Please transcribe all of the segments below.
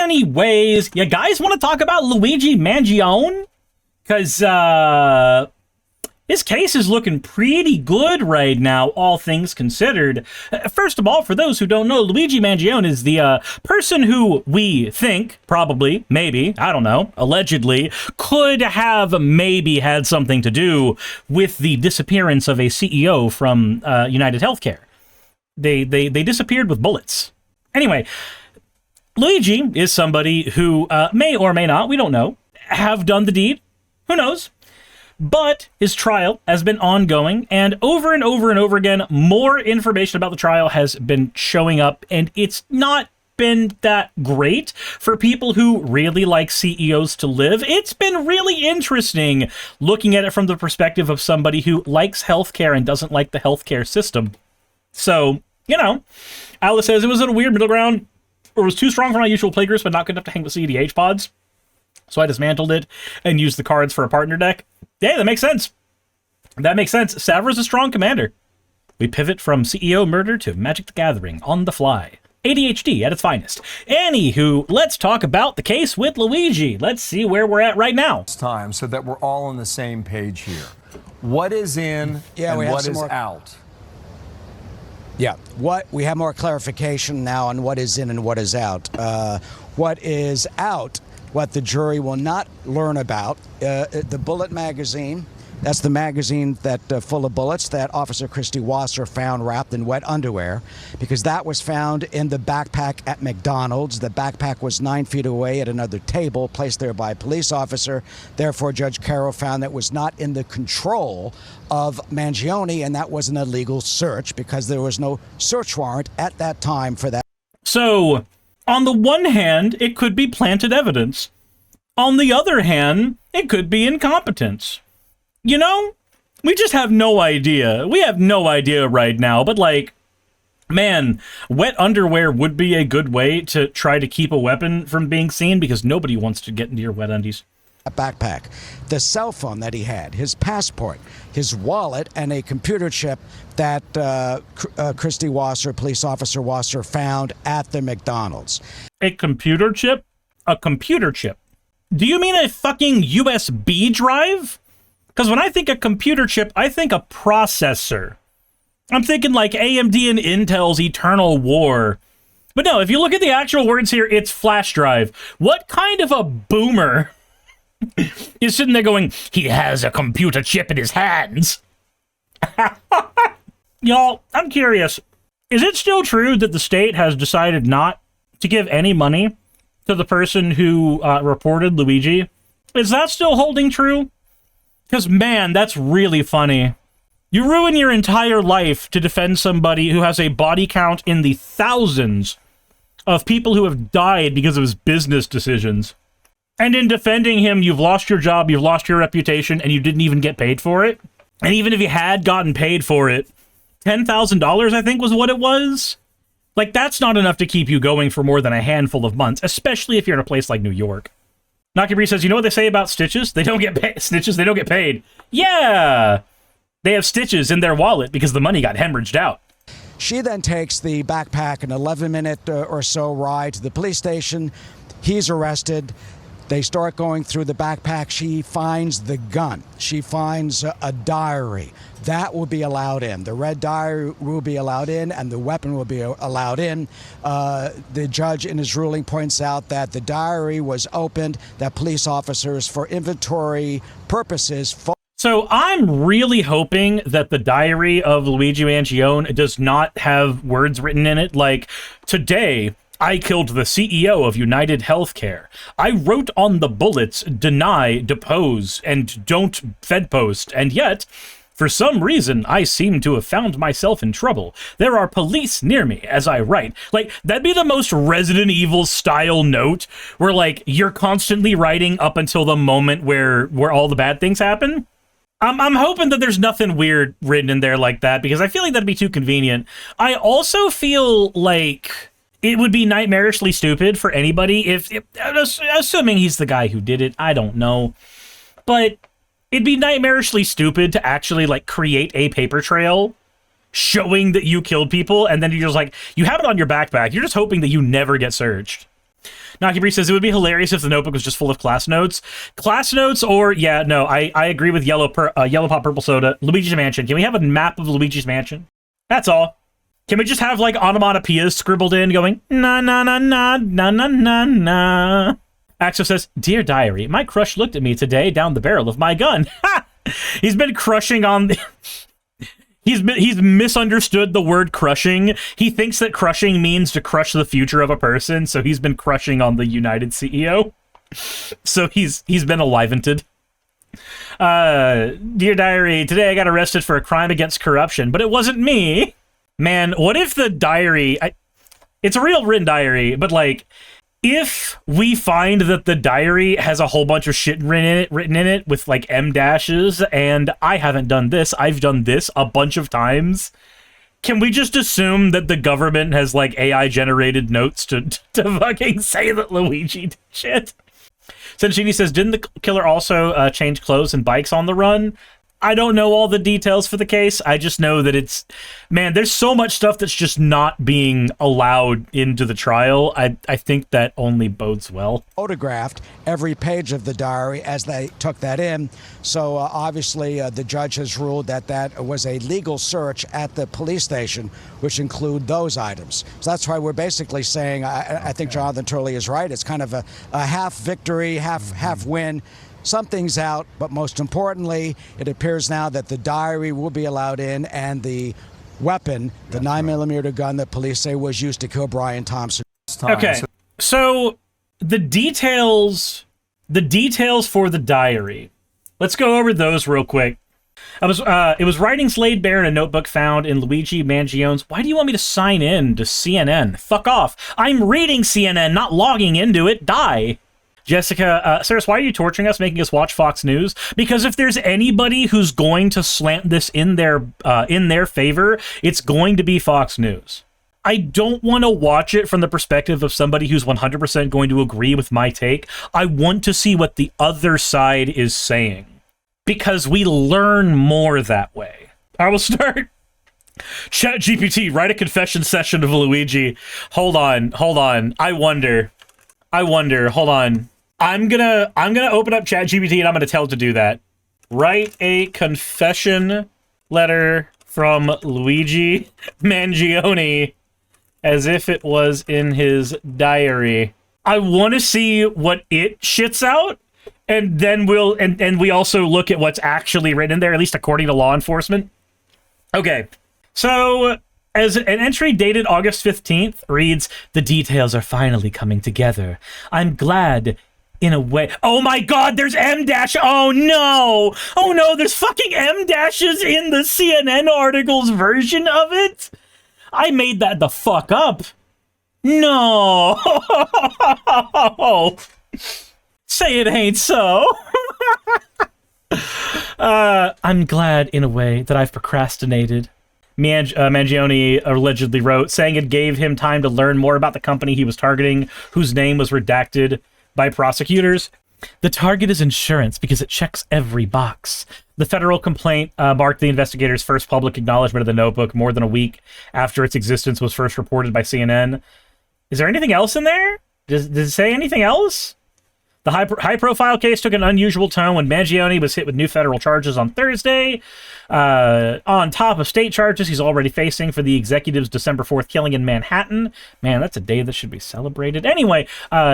Anyways, you guys want to talk about Luigi Mangione? Because, his case is looking pretty good right now, all things considered. First of all, for those who don't know, Luigi Mangione is the person who we think, probably, maybe, I don't know, allegedly, could have maybe had something to do with the disappearance of a CEO from United Healthcare. They disappeared with bullets. Anyway, Luigi is somebody who may or may not, we don't know, have done the deed. Who knows? But his trial has been ongoing, and over and over and over again, more information about the trial has been showing up, and it's not been that great for people who really like CEOs to live. It's been really interesting looking at it from the perspective of somebody who likes healthcare and doesn't like the healthcare system. So, you know, Alice says it was at a weird middle ground, or was too strong for my usual playgroups, but not good enough to hang with CEDH pods. So I dismantled it and used the cards for a partner deck. Yeah, that makes sense. That makes sense. Savra's a strong commander. We pivot from CEO murder to Magic the Gathering on the fly. ADHD at its finest. Anywho, let's talk about the case with Luigi. Let's see where we're at right now. It's time so that we're all on the same page here. What is in and what is out? Yeah, we have more clarification now on what is in and what is out. What is out, what the jury will not learn about, the Bullet magazine. That's the magazine that full of bullets that Officer Christy Wasser found wrapped in wet underwear, because that was found in the backpack at McDonald's. The backpack was 9 feet away at another table, placed there by a police officer. Therefore, Judge Carroll found that it was not in the control of Mangione, and that was an illegal search because there was no search warrant at that time for that. So, on the one hand, it could be planted evidence. On the other hand, it could be incompetence. You know, we just have no idea. We have no idea right now, but like, man, wet underwear would be a good way to try to keep a weapon from being seen, because nobody wants to get into your wet undies. A backpack, the cell phone that he had, his passport, his wallet, and a computer chip that Christy Wasser, police officer Wasser, found at the McDonald's. A computer chip? A computer chip? Do you mean a fucking USB drive? Because when I think a computer chip, I think a processor. I'm thinking like AMD and Intel's Eternal War. But no, if you look at the actual words here, it's flash drive. What kind of a boomer is sitting there going, he has a computer chip in his hands? Y'all, I'm curious. Is it still true that the state has decided not to give any money to the person who reported Luigi? Is that still holding true? Because, man, that's really funny. You ruin your entire life to defend somebody who has a body count in the thousands of people who have died because of his business decisions. And in defending him, you've lost your job, you've lost your reputation, and you didn't even get paid for it. And even if you had gotten paid for it, $10,000, I think, was what it was. Like, that's not enough to keep you going for more than a handful of months, especially if you're in a place like New York. Nakabri says, you know what they say about stitches? They don't get paid. Snitches, they don't get paid. Yeah! They have stitches in their wallet because the money got hemorrhaged out. She then takes the backpack, an 11-minute or so ride to the police station. He's arrested. They start going through the backpack. She finds the gun. She finds a diary. That will be allowed in. The red diary will be allowed in, and the weapon will be allowed in. The judge, in his ruling, points out that the diary was opened, that police officers, for inventory purposes... So I'm really hoping that the diary of Luigi Mangione does not have words written in it like, today, I killed the CEO of United Healthcare. I wrote on the bullets, deny, depose, and don't Fed post, and yet, for some reason, I seem to have found myself in trouble. There are police near me as I write. Like, that'd be the most Resident Evil style note, where, like, you're constantly writing up until the moment where all the bad things happen. I'm hoping that there's nothing weird written in there like that, because I feel like that'd be too convenient. I also feel like it would be nightmarishly stupid for anybody if assuming he's the guy who did it, I don't know. But it'd be nightmarishly stupid to actually, like, create a paper trail showing that you killed people, and then you're just like, you have it on your backpack, you're just hoping that you never get searched. Nakibri says it would be hilarious if the notebook was just full of class notes. Class notes or, yeah, no, I agree with Yellow Pop Purple Soda. Luigi's Mansion. Can we have a map of Luigi's Mansion? That's all. Can we just have, like, onomatopoeias scribbled in going, na na na na na na na na? Axo says, Dear Diary, my crush looked at me today down the barrel of my gun. Ha! He's been crushing on... He's misunderstood the word crushing. He thinks that crushing means to crush the future of a person, so he's been crushing on the United CEO. So he's been enlivened. Dear Diary, today I got arrested for a crime against corruption, but it wasn't me. Man, what if the diary... it's a real written diary, but, like, if we find that the diary has a whole bunch of shit written in it with, like, M dashes, and I haven't done this, I've done this a bunch of times, can we just assume that the government has, like, AI-generated notes to fucking say that Luigi did shit? Senshini says, didn't the killer also change clothes and bikes on the run? I don't know all the details for the case. I just know that it's... Man, there's so much stuff that's just not being allowed into the trial. I think that only bodes well. Photographed every page of the diary as they took that in. So obviously the judge has ruled that that was a legal search at the police station, which include those items. So that's why we're basically saying, I think Jonathan Turley is right. It's kind of a half victory, half win. Something's out, but most importantly, it appears now that the diary will be allowed in, and the weapon, the 9mm gun that police say was used to kill Brian Thompson. Okay, so the details for the diary. Let's go over those real quick. It was writings laid bare in a notebook found in Luigi Mangione's. Why do you want me to sign in to CNN? Fuck off. I'm reading CNN, not logging into it. Die. Jessica, Saris, why are you torturing us, making us watch Fox News? Because if there's anybody who's going to slant this in their favor, it's going to be Fox News. I don't want to watch it from the perspective of somebody who's 100% going to agree with my take. I want to see what the other side is saying, because we learn more that way. I will start. ChatGPT, write a confession session of Luigi. Hold on. I wonder, hold on. I'm gonna open up ChatGPT and I'm gonna tell it to do that. Write a confession letter from Luigi Mangione as if it was in his diary. I want to see what it shits out, and then we also look at what's actually written in there, at least according to law enforcement. Okay, so as an entry dated August 15th reads, the details are finally coming together. I'm glad, in a way. Oh my god, there's M dash. Oh no, there's fucking M dashes in the CNN article's version of it. I made that the fuck up. No. Say it ain't so. I'm glad, in a way, that I've procrastinated. Mangione allegedly wrote, saying it gave him time to learn more about the company he was targeting, whose name was redacted by prosecutors. The target is insurance because it checks every box. The federal complaint marked the investigators' first public acknowledgement of the notebook more than a week after its existence was first reported by CNN. Is there anything else in there? Does it say anything else? The high-profile case took an unusual tone when Mangione was hit with new federal charges on Thursday. On top of state charges he's already facing for the executive's December 4th killing in Manhattan. Man, that's a day that should be celebrated. Anyway,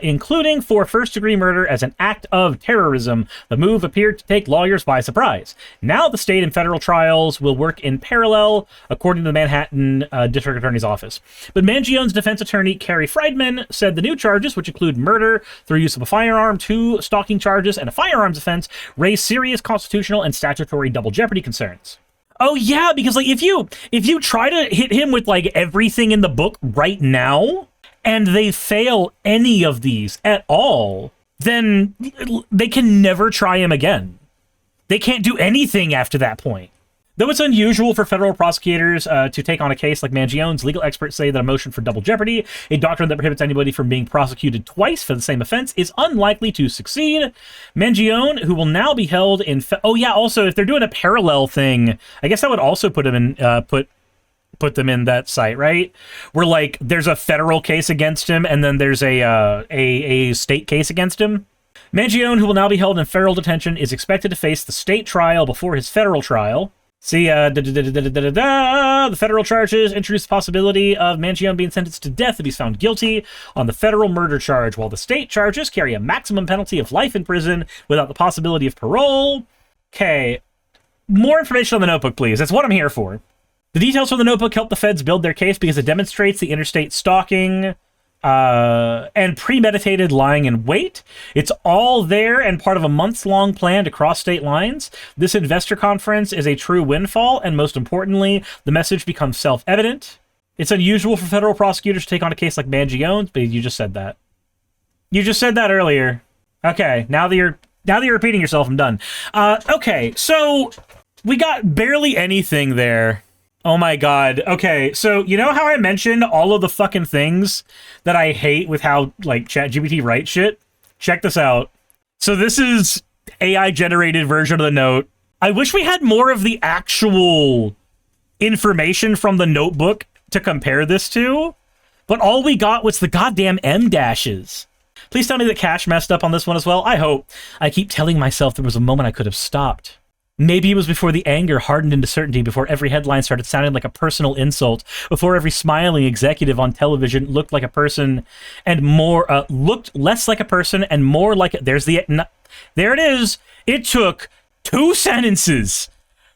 including for first-degree murder as an act of terrorism. The move appeared to take lawyers by surprise. Now the state and federal trials will work in parallel, according to the Manhattan District Attorney's Office. But Mangione's defense attorney, Carrie Friedman, said the new charges, which include murder through use of a firearm, 2 stalking charges, and a firearms offense, raise serious constitutional and statutory double jeopardy concerns. Oh yeah, because like if you try to hit him with like everything in the book right now, and they fail any of these at all, then they can never try him again. They can't do anything after that point. Though it's unusual for federal prosecutors to take on a case like Mangione's, legal experts say that a motion for double jeopardy, a doctrine that prohibits anybody from being prosecuted twice for the same offense, is unlikely to succeed. Mangione, who will now be held in... oh yeah, also, if they're doing a parallel thing, I guess that would also put him in... put them in that site, right? Where like there's a federal case against him and then there's a state case against him. Mangione, who will now be held in federal detention, is expected to face the state trial before his federal trial. See, the federal charges introduce the possibility of Mangione being sentenced to death if he's found guilty on the federal murder charge, while the state charges carry a maximum penalty of life in prison without the possibility of parole. Okay, more information on the notebook, please. That's what I'm here for. The details from the notebook help the feds build their case because it demonstrates the interstate stalking and premeditated lying in wait. It's all there and part of a months-long plan to cross state lines. This investor conference is a true windfall, and most importantly, the message becomes self-evident. It's unusual for federal prosecutors to take on a case like Mangione's, but you just said that. You just said that earlier. Okay, now that you're repeating yourself, I'm done. Okay, so we got barely anything there. Oh my god. Okay, so you know how I mentioned all of the fucking things that I hate with how, like, ChatGPT writes shit? Check this out. So this is AI-generated version of the note. I wish we had more of the actual information from the notebook to compare this to, but all we got was the goddamn M-dashes. Please tell me that Cash messed up on this one as well. I hope. I keep telling myself there was a moment I could have stopped. Maybe it was before the anger hardened into certainty, before every headline started sounding like a personal insult, before every smiling executive on television looked like a person and more, looked less like a person and more like, there it is. It took 2 sentences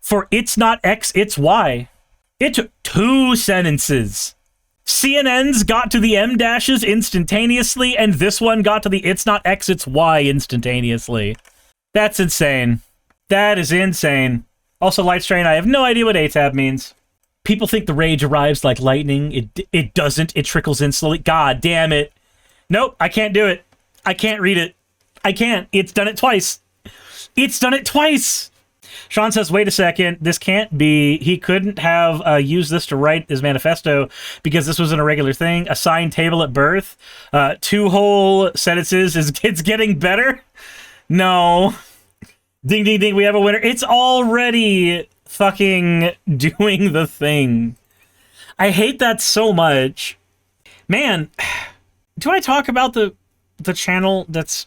for it's not X, it's Y. It took 2 sentences. CNN's got to the M-dashes instantaneously, and this one got to the it's not X, it's Y instantaneously. That's insane. That is insane. Also, Lightstrain, I have no idea what ATAB means. People think the rage arrives like lightning. It doesn't. It trickles in slowly. God damn it. Nope, I can't do it. I can't read it. I can't. It's done it twice. It's done it twice. Sean says, wait a second. This can't be. He couldn't have used this to write his manifesto because this was an irregular thing. Assigned table at birth. 2 whole sentences. It's getting better? No. Ding, ding, ding, we have a winner. It's already fucking doing the thing. I hate that so much. Man, do I talk about the channel that's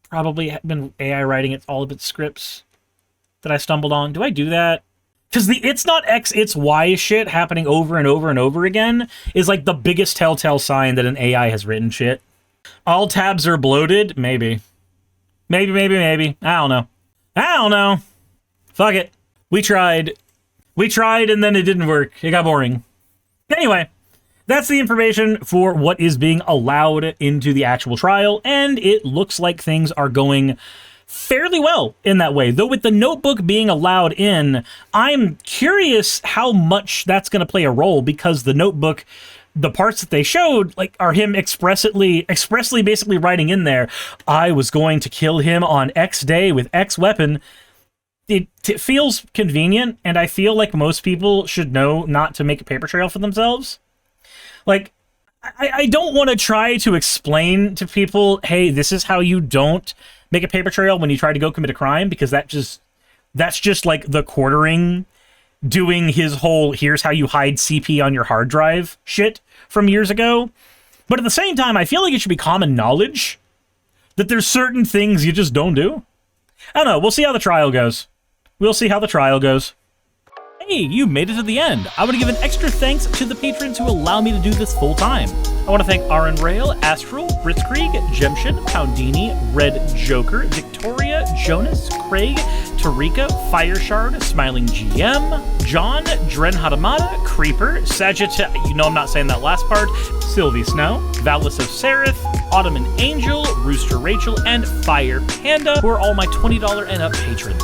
probably been AI writing all of its scripts that I stumbled on? Do I do that? Because the it's not X, it's Y shit happening over and over and over again is like the biggest telltale sign that an AI has written shit. All tabs are bloated? Maybe. Maybe. I don't know. Fuck it. We tried. And then it didn't work. It got boring. Anyway, that's the information for what is being allowed into the actual trial, and it looks like things are going fairly well in that way. Though with the notebook being allowed in, I'm curious how much that's going to play a role, because the notebook, the parts that they showed, like, are him expressly basically writing in there, I was going to kill him on X day with X weapon. It feels convenient, and I feel like most people should know not to make a paper trail for themselves. Like, I don't want to try to explain to people, hey, this is how you don't make a paper trail when you try to go commit a crime, because that's just like the quartering doing his whole here's how you hide CP on your hard drive shit from years ago. But at the same time, I feel like it should be common knowledge that there's certain things you just don't do. I don't know. We'll see how the trial goes. Hey, you made it to the end. I want to give an extra thanks to the patrons who allow me to do this full time. I want to thank Aaron Rail, Astral, Britzkrieg, Jemshin, Poundini, Red Joker, Victoria, Jonas, Craig, Tarika, Fireshard, Smiling GM, John, Dren Hadamada, Creeper, Sagitta, you know I'm not saying that last part, Sylvie Snow, Valis of Seraph, Ottoman Angel, Rooster Rachel, and Fire Panda, who are all my $20 and up patrons.